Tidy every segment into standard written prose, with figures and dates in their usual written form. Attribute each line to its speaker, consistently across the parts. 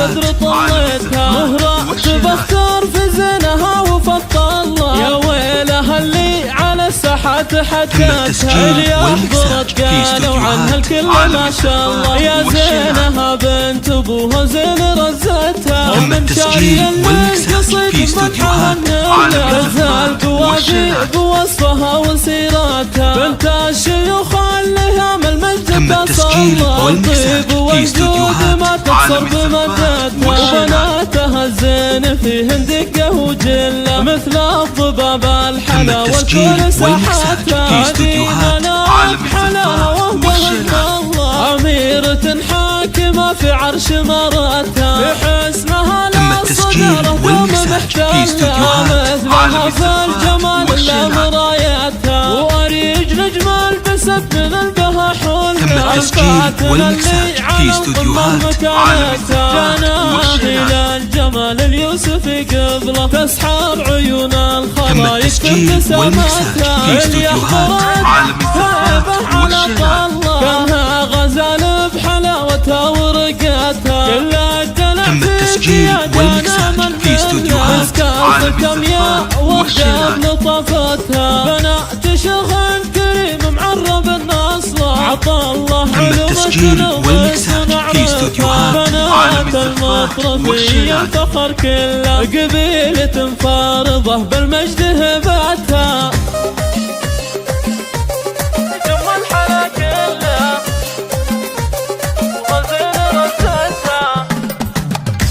Speaker 1: البدر طليتها مهرات بختار في زينها وفضلها يا ويلها اللي على الساحات حكتها اللي أحضرت قالوا عنها الكل ما شاء الله يا زينها بنت أبوها زين رزتها ومن شاري القصيد مدحها النبلة غزال بوادي بوصفها وسيرتها بنت الشيوخ اللي هم المجد تصلى الطيب والجود ما تقصر بمدتها وبناتها الزين فيهن دقة وجلة مثل الضباب الحلا والكل ساحتها ديننا حلاها وهبها الله أميرة حاكمة في عرش مرتها بحسنها لا صدر دوم محتلها مثلها في الجمال لا مرايتها وأريج نجمال بسد من البها حولها الفاتنة اللي على القمة مكانتها جناهي للجمال اليوسفي قبله تسحر عيون الخلايق في ابتسامتها اللي أحضرت هيبة على طلة كانها غزال بحلاوتها ورقتها كل الدلع فيك يا دانا من منها اسكافتم يا وردة بلطفتها بنات شغل كريم معرب النصلة عطى الله علومة وصنعتها بنات المطرفية الفخر كله قبيلة فارضة بالمجد هبتها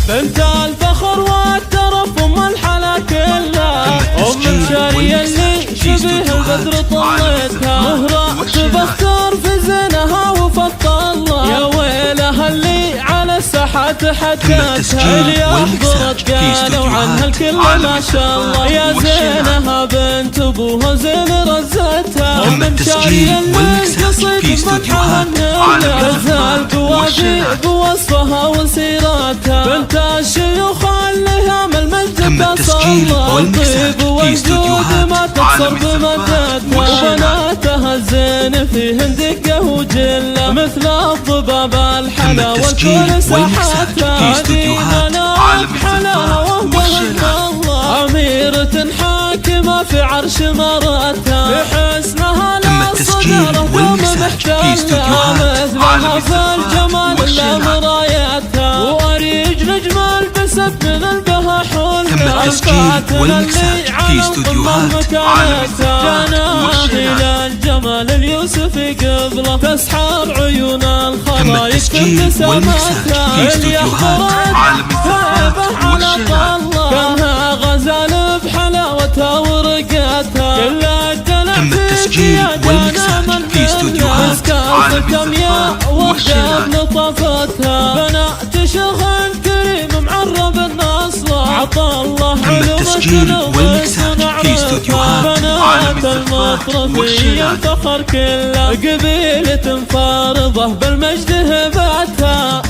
Speaker 1: بنت الفخر والترف ام الحلا كلها ام الشارية اللي شبيه البدر طليتها مهرات بختار في زينها وفضلها يا ويلها اللي على الساحات حكتها اللي أحضرت قالوا عنها الكل ما شاء الله يا زينها بنت أبوها زين رزتها ومن شاري القصيد مدحها النبلة غزال بوادي بوصفها وسيرتها بنت الشيوخ اللي هم المجد تصلى الطيب والجود ما تقصر بمدتها وبناتها الزين فيهن دقة وجلة مثل الضباب الحلا والكل ساحتها ديننا حلاها وهبها الله أميرة حاكمة في عرش مرتها بحسنها لا صدر دوم محتلها مثلها في الجمال لا مرايتها وأريج نجمال بسد من البها حولها الفاتنة اللي على القمة مكانتها جناهي للجمال اليوسفي قبله تسحر عيون الخلايق في ابتسامتها اللي أحضرت هيبة على طلة كانها غزال بحلاوتها ورقتها كل الدلع فيك يا دانا من منها اسكافتم يا وردة بلطفتها بنات شغل كريم معرب النصلة عطى الله علومة وصنعتها بنات المطرفية الفخر كله قبيلة فارضة بالمجد هبتها